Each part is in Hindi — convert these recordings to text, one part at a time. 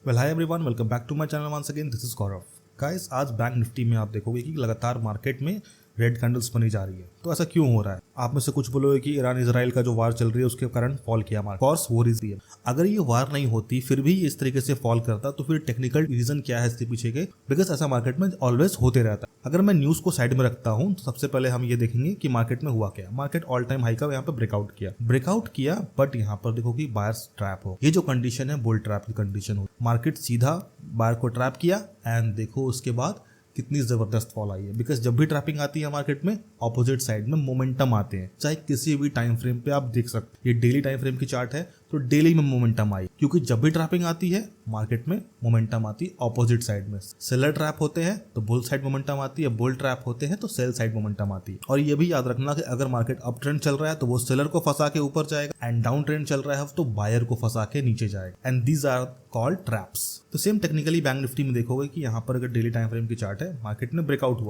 Well hi everyone, welcome back to my channel once again. This is Gaurav. Guys, आज बैंक निफ्टी में आप देखोगे कि लगातार मार्केट में रेड कैंडल्स बनी जा रही है। तो ऐसा क्यों हो रहा है? आप में से कुछ बोलोगे कि ईरान इजराइल का जो वार चल रही है उसके कारण फॉल किया मार्केट। कोर्स वो रीजन है। अगर ये वार नहीं होती फिर भी इस तरीके से फॉल करता तो फिर टेक्निकल रीजन क्या है इसके पीछे के? बिकॉज ऐसा मार्केट में ऑलवेज होते रहता है। अगर मैं न्यूज को साइड में रखता हूं तो सबसे पहले हम ये देखेंगे कि मार्केट में हुआ क्या। मार्केट ऑल टाइम हाई का यहाँ पे ब्रेकआउट किया बट यहाँ पर देखो कि बायर्स ट्रैप हो। ये जो कंडीशन है बुल ट्रैप की कंडीशन हो। मार्केट सीधा बायर को ट्रैप किया एंड देखो उसके बाद कितनी जबरदस्त फॉल आई है। बिकॉज जब भी ट्रैपिंग आती है मार्केट में ऑपोजिट साइड में मोमेंटम आते हैं, चाहे किसी भी टाइम फ्रेम पे आप देख सकते हैं। ये डेली टाइम फ्रेम की चार्ट है तो डेली में मोमेंटम आई, क्योंकि जब भी ट्रैपिंग आती है मार्केट में मोमेंटम आती है ऑपोजिट साइड में। सेलर ट्रैप होते हैं तो बुल साइड मोमेंटम आती है, बुल ट्रैप होते हैं तो सेल साइड मोमेंटम आती है। और ये भी याद रखना कि अगर मार्केट अप ट्रेंड चल रहा है तो वो सेलर को फंसा के ऊपर जाएगा एंड डाउन ट्रेंड चल रहा है तो बायर को फंसा के नीचे जाएगा। And these are called traps. तो सेम टेक्निकली बैंक निफ्टी में देखोगे कि यहाँ पर अगर डेली टाइम फ्रेम की चार्ट है, मार्केट ने ब्रेकआउट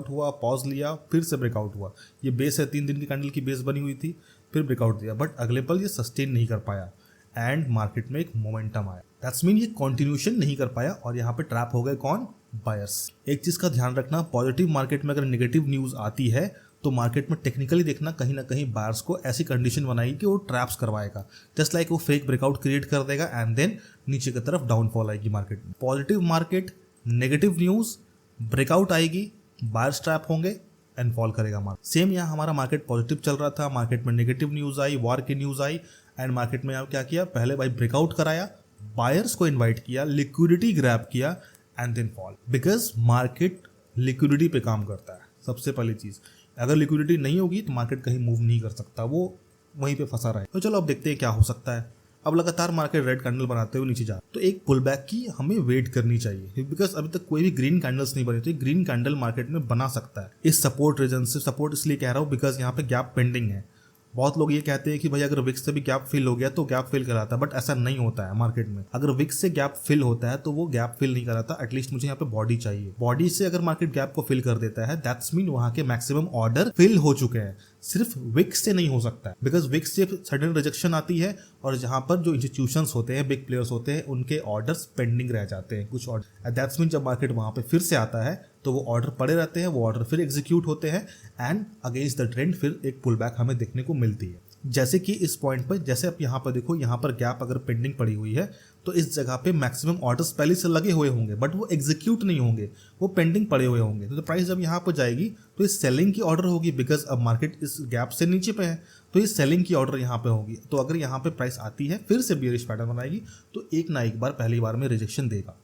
हुआ, पॉज लिया, फिर से ब्रेकआउट हुआ। ये बेस है, 3 दिन की कैंडल की बेस बनी हुई थी, फिर ब्रेकआउट दिया बट अगले पल ये सस्टेन नहीं कर पाया एंड मार्केट में एक मोमेंटम आया। दैट्स मीन ये कंटिन्यूएशन नहीं कर पाया और यहाँ पे ट्रैप हो गए कौन? बायर्स। एक चीज का ध्यान रखना, पॉजिटिव मार्केट में अगर नेगेटिव न्यूज आती है तो मार्केट में टेक्निकली देखना कहीं ना कहीं बायर्स को ऐसी कंडीशन बनाएगी कि वो ट्रैप्स करवाएगा। जस्ट लाइक वो फेक ब्रेकआउट क्रिएट कर देगा एंड देन नीचे की तरफ डाउनफॉल आएगी मार्केट में। Positive market, negative news, breakout आएगी, बायर्स ट्रैप होंगे एंड फॉल करेगा मार्केट। सेम यहाँ हमारा मार्केट पॉजिटिव चल रहा था, मार्केट में नेगेटिव न्यूज आई, वॉर की न्यूज आई एंड मार्केट में यहाँ क्या किया, पहले भाई ब्रेकआउट कराया, बायर्स को इन्वाइट किया, लिक्विडिटी ग्रैब किया and then fall. Because market liquidity पे काम करता है। सबसे पहली चीज, अगर लिक्विडिटी नहीं होगी तो मार्केट कहीं मूव नहीं कर सकता, वो वहीं पे फंसा रहे। तो चलो अब देखते हैं क्या हो सकता है। अब लगातार मार्केट रेड कैंडल बनाते हुए नीचे जा, तो एक पुल बैक की हमें वेट करनी चाहिए बिकॉज अभी तक कोई भी ग्रीन कैंडल्स नहीं बनी। तो ग्रीन कैंडल मार्केट में बना सकता है इस सपोर्ट रीजन से। सपोर्ट इसलिए कह रहा हूँ बिकॉज यहाँ पे गैप पेंडिंग है। बहुत लोग ये कहते हैं कि भाई अगर विक्स से भी गैप फिल हो गया तो गैप फिल कराता है, बट ऐसा नहीं होता है मार्केट में। अगर विक्स से गैप फिल होता है तो वो गैप फिल नहीं कराता। एटलीस्ट मुझे यहाँ पे बॉडी चाहिए। बॉडी से अगर मार्केट गैप को फिल कर देता है दैट्स मीन वहां के मैक्सिमम ऑर्डर फिल हो चुके हैं। सिर्फ विक्स से नहीं हो सकता है बिकॉज विक्स से सडन रिजेक्शन आती है और जहां पर जो इंस्टीट्यूशंस होते हैं, बिग प्लेयर्स होते हैं, उनके ऑर्डर्स पेंडिंग रह जाते हैं कुछ ऑर्डर। दैट्स मीन जब मार्केट वहां पे फिर से आता है तो वो ऑर्डर पड़े रहते हैं, वो ऑर्डर फिर एग्जीक्यूट होते हैं एंड अगेंस्ट द ट्रेंड फिर एक पुल बैक हमें देखने को मिलती है। जैसे कि इस पॉइंट पर, जैसे आप यहाँ पर देखो, यहाँ पर गैप अगर पेंडिंग पड़ी हुई है तो इस जगह पे मैक्सिमम ऑर्डर्स पहले से लगे हुए होंगे बट वो एग्जीक्यूट नहीं होंगे, वो पेंडिंग पड़े हुए होंगे। तो प्राइस जब यहाँ पर जाएगी तो इस सेलिंग की ऑर्डर होगी बिकॉज अब मार्केट इस गैप से नीचे पे है तो इस सेलिंग की ऑर्डर यहाँ पे होगी। तो अगर यहाँ पे प्राइस आती है फिर से बियरिश पैटर्न बनाएगी तो एक ना एक बार पहली बार में रिजेक्शन देगा।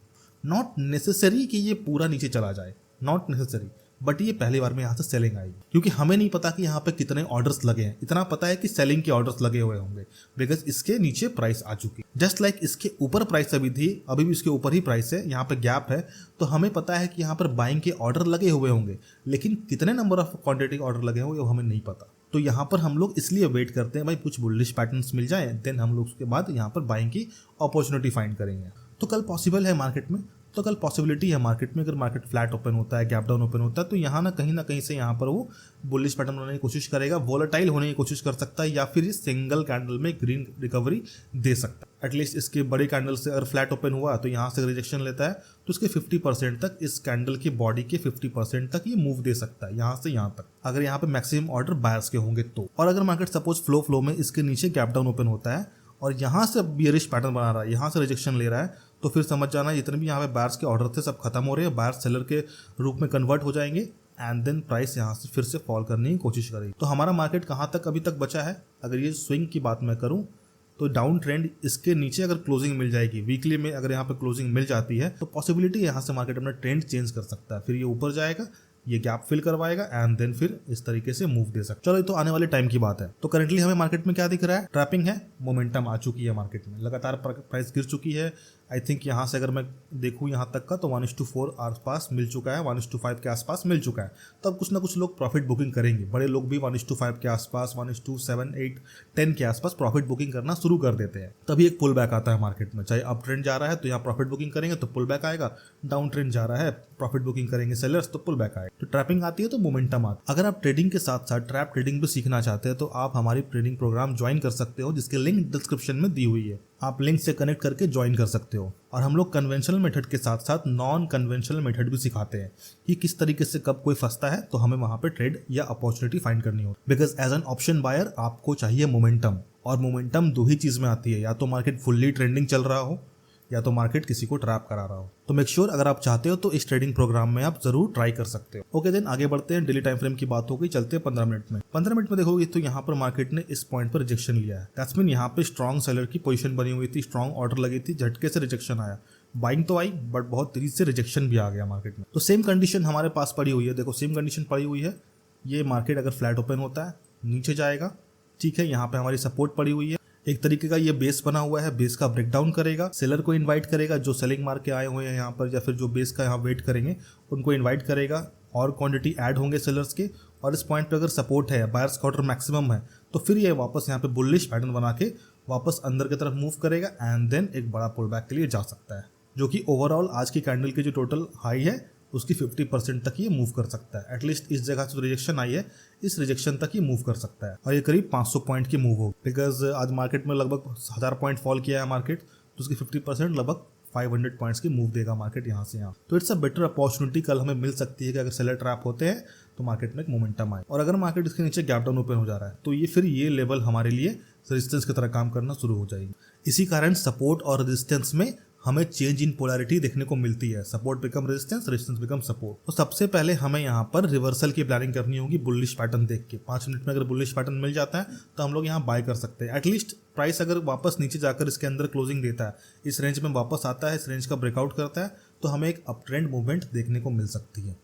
नॉट नेसेसरी कि ये पूरा नीचे चला जाए, नॉट नेसेसरी, बट ये पहली बार में यहाँ से सेलिंग आएगी क्योंकि हमें नहीं पता कि यहाँ पे कितने ऑर्डर्स लगे हैं। इतना पता है कि सेलिंग के ऑर्डर्स लगे हुए होंगे बिकॉज इसके नीचे प्राइस आ चुकी है। जस्ट लाइक इसके ऊपर प्राइस अभी थी, अभी भी इसके ऊपर ही प्राइस है, यहाँ पे गैप है तो हमें पता है कि यहाँ पर बाइंग के ऑर्डर लगे हुए होंगे, लेकिन कितने नंबर ऑफ क्वांटिटी ऑर्डर लगे होंगे वो हमें नहीं पता। तो यहाँ पर हम लोग इसलिए वेट करते हैं भाई कुछ बुलिश पैटर्न्स मिल जाए, देन हम लोग उसके बाद यहाँ पर बाइंग की अपॉर्चुनिटी फाइंड करेंगे। तो कल पॉसिबल है मार्केट में, तो कल पॉसिबिलिटी है मार्केट में। अगर मार्केट फ्लैट ओपन होता है, गैप डाउन ओपन होता है तो यहाँ ना कहीं से यहाँ पर वो बुलिश पैटर्न बनाने की कोशिश करेगा, वोलेटाइल होने की कोशिश कर सकता है या फिर इस सिंगल कैंडल में ग्रीन रिकवरी दे सकता है। एटलीस्ट इसके बड़े कैंडल से अगर फ्लैट ओपन हुआ तो यहाँ से रिजेक्शन लेता है तो इसके 50% तक, इस कैंडल की बॉडी के 50% तक ये मूव दे सकता है यहाँ से यहाँ तक, अगर यहाँ पे मैक्सिमम ऑर्डर बायर्स के होंगे तो। और अगर मार्केट सपोज फ्लो में इसके नीचे गैप डाउन ओपन होता है और यहाँ से बियरिश पैटर्न बना रहा है, यहाँ से रिजेक्शन ले रहा है, तो फिर समझ जाना जितने भी यहाँ पे बायर्स के ऑर्डर थे सब खत्म हो रहे हैं, बायर्स सेलर के रूप में कन्वर्ट हो जाएंगे एंड देन प्राइस यहाँ से फिर से फॉल करने की कोशिश करेगी। तो हमारा मार्केट कहाँ तक अभी तक बचा है? अगर ये स्विंग की बात मैं करूँ तो डाउन ट्रेंड इसके नीचे अगर क्लोजिंग मिल जाएगी वीकली में, अगर यहाँ पे क्लोजिंग मिल जाती है तो पॉसिबिलिटी यहाँ से मार्केट अपना ट्रेंड चेंज कर सकता है। फिर ये ऊपर जाएगा, ये गैप फिल करवाएगा एंड देन फिर इस तरीके से मूव दे सकता है। चलो ये तो आने वाले टाइम की बात है। तो करंटली हमें मार्केट में क्या दिख रहा है? ट्रैपिंग है, मोमेंटम आ चुकी है मार्केट में, लगातार प्राइस गिर चुकी है। आई थिंक यहाँ से अगर मैं देखूँ यहाँ तक का तो 1:4 आसपास मिल चुका है, 1:5 के आसपास मिल चुका है। तो अब कुछ ना कुछ लोग प्रॉफिट बुकिंग करेंगे, बड़े लोग भी 1:5 के आसपास, 1:7, 8, 10 के आसपास प्रॉफिट बुकिंग करना शुरू कर देते हैं। तभी एक पुल बैक आता है मार्केट में। चाहे अप ट्रेंड जा रहा है तो यहाँ प्रॉफिट बुकिंग करेंगे तो पुल बैक आएगा, डाउन ट्रेंड जा रहा है प्रॉफिट बुकिंग करेंगे सेलर्स तो पुल बैक आएगा। तो ट्रैपिंग आती है तो मोमेंटम आता है। अगर आप ट्रेडिंग के साथ साथ ट्रैप ट्रेडिंग भी सीखना चाहते हैं तो आप हमारी ट्रेडिंग प्रोग्राम ज्वाइन कर सकते हो जिसकी लिंक डिस्क्रिप्शन में दी हुई है। आप लिंक से कनेक्ट करके ज्वाइन कर सकते हो। और हम लोग कन्वेंशनल मेथड के साथ साथ नॉन कन्वेंशनल मेथड भी सिखाते हैं कि किस तरीके से कब कोई फंसता है तो हमें वहां पे ट्रेड या अपॉर्चुनिटी फाइंड करनी हो। Because as an option buyer आपको चाहिए मोमेंटम, और मोमेंटम दो ही चीज में आती है, या तो मार्केट फुल्ली ट्रेंडिंग चल रहा हो या तो मार्केट किसी को ट्रैप करा रहा हो। तो मेक श्योर अगर आप चाहते हो तो इस ट्रेडिंग प्रोग्राम में आप जरूर ट्राई कर सकते हो। ओके देन आगे बढ़ते हैं। डेली टाइम फ्रेम की बात हो गई, चलते हैं 15 मिनट में। 15 मिनट में देखोगे तो यहाँ पर मार्केट ने इस पॉइंट पर रिजेक्शन लिया है। दैट्स मीन यहाँ पे स्ट्रॉन्ग सेलर की पोजीशन बनी हुई थी, स्ट्रॉन्ग ऑर्डर लगी थी, झटके से रिजेक्शन आया। बाइंग तो आई बट बहुत तेजी से रिजेक्शन भी आ गया मार्केट में। तो सेम कंडीशन हमारे पास पड़ी हुई है। देखो सेम कंडीशन पड़ी हुई है। ये मार्केट अगर फ्लैट ओपन होता है नीचे जाएगा, ठीक है। यहाँ पे हमारी सपोर्ट पड़ी हुई है, एक तरीके का ये बेस बना हुआ है, बेस का ब्रेकडाउन करेगा, सेलर को इनवाइट करेगा, जो सेलिंग मार के आए हुए हैं यहाँ पर या फिर जो बेस का यहाँ वेट करेंगे उनको इनवाइट करेगा, और क्वांटिटी ऐड होंगे सेलर्स के। और इस पॉइंट पे अगर सपोर्ट है, बायर्स का ऑर्डर मैक्सिमम है, तो फिर ये वापस यहाँ पे बुलिश पैटर्न बना के वापस अंदर की तरफ मूव करेगा एंड देन एक बड़ा पुल बैक के लिए जा सकता है, जो कि ओवरऑल आज की कैंडल की जो टोटल हाई है उसकी 50% तक ये मूव कर सकता है। एटलीस्ट इस जगह से जो रिजेक्शन आई है इस रिजेक्शन तक ये मूव कर सकता है, और ये करीब 500 पॉइंट की मूव होगी। बिकॉज आज मार्केट में लगभग 1000 पॉइंट फॉल किया है मार्केट, तो उसकी 50% लगभग 500 पॉइंट्स की मूव देगा मार्केट यहाँ से यहाँ। तो इट्स अ बेटर अपॉर्चुनिटी कल हमें मिल सकती है कि अगर सेलर ट्रैप होते हैं तो मार्केट में एक मोमेंटम आए। और अगर मार्केट इसके नीचे गैप डाउन ओपन हो जा रहा है तो ये फिर ये लेवल हमारे लिए रेजिस्टेंस की तरह काम करना शुरू हो जाएगी। इसी कारण सपोर्ट और रेजिस्टेंस में हमें चेंज इन पोलैरिटी देखने को मिलती है। Support become resistance, resistance become support. तो सबसे पहले हमें यहाँ पर रिवर्सल की प्लानिंग करनी होगी बुलिश पैटर्न देख के। 5 मिनट में अगर बुलिश पैटर्न मिल जाता है तो हम लोग यहाँ बाय कर सकते हैं। एटलीस्ट प्राइस अगर वापस नीचे जाकर इसके अंदर क्लोजिंग देता है, इस रेंज में वापस आता है, इस रेंज का ब्रेकआउट करता है, तो हमें एक अप ट्रेंड मूवमेंट देखने को मिल सकती है।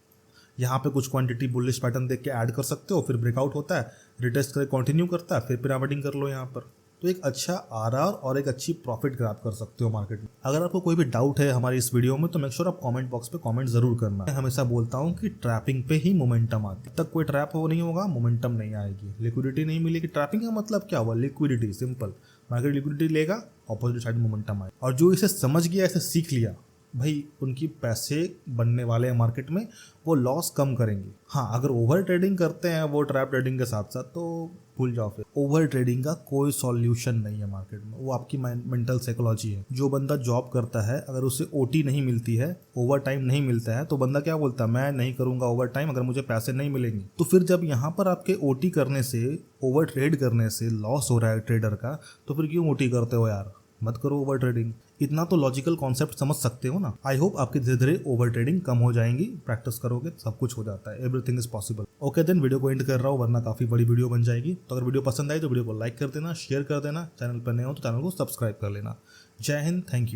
यहाँ पे कुछ क्वांटिटी बुलिश पैटर्न देख के ऐड कर सकते हो, फिर ब्रेकआउट होता है, रिटेस्ट कर कंटिन्यू करता है, फिर पिरामिडिंग कर लो यहाँ पर। तो एक अच्छा आरआर और एक अच्छी प्रॉफिट ग्रैब कर सकते हो मार्केट में। अगर आपको कोई भी डाउट है हमारी इस वीडियो में तो मेक श्योर आप कमेंट बॉक्स पे कमेंट जरूर करना। मैं हमेशा बोलता हूँ कि ट्रैपिंग पे ही मोमेंटम आती है। तब तक कोई ट्रैप हो नहीं होगा, मोमेंटम नहीं आएगी, लिक्विडिटी नहीं मिलेगी। ट्रैपिंग का मतलब क्या हुआ? Liquidity, simple. मार्केट लिक्विडिटी लेगा, ऑपोजिट साइड मोमेंटम आए। और जो इसे समझ गया, इसे सीख लिया, भाई उनकी पैसे बनने वाले हैं मार्केट में, वो लॉस कम करेंगे। हाँ, अगर ओवर ट्रेडिंग करते हैं वो ट्रैप ट्रेडिंग के साथ साथ, तो भूल जाओ फिर। ओवर ट्रेडिंग का कोई सॉल्यूशन नहीं है मार्केट में, वो आपकी मेंटल साइकोलॉजी है। जो बंदा जॉब करता है अगर उसे ओटी नहीं मिलती है, ओवर टाइम नहीं मिलता है, तो बंदा क्या बोलता है? मैं नहीं करूंगा ओवर टाइम अगर मुझे पैसे नहीं मिलेंगे। तो फिर जब यहाँ पर आपके ओटी करने से, ओवर ट्रेड करने से लॉस हो रहा है ट्रेडर का, तो फिर क्यों ओटी करते हो यार? मत करो ओवर ट्रेडिंग। इतना तो लॉजिकल कॉन्सेप्ट समझ सकते हो ना। आई होप आपकी धीरे धीरे ओवर ट्रेडिंग कम हो जाएंगी। प्रैक्टिस करोगे सब कुछ हो जाता है, everything is possible. Okay then video को एंड कर रहा हूँ, वरना काफी बड़ी वीडियो बन जाएगी। तो अगर वीडियो पसंद आई तो वीडियो को लाइक कर देना, शेयर कर देना, चैनल पर नए हो तो चैनल को सब्सक्राइब कर लेना। जय हिंद, थैंक यू।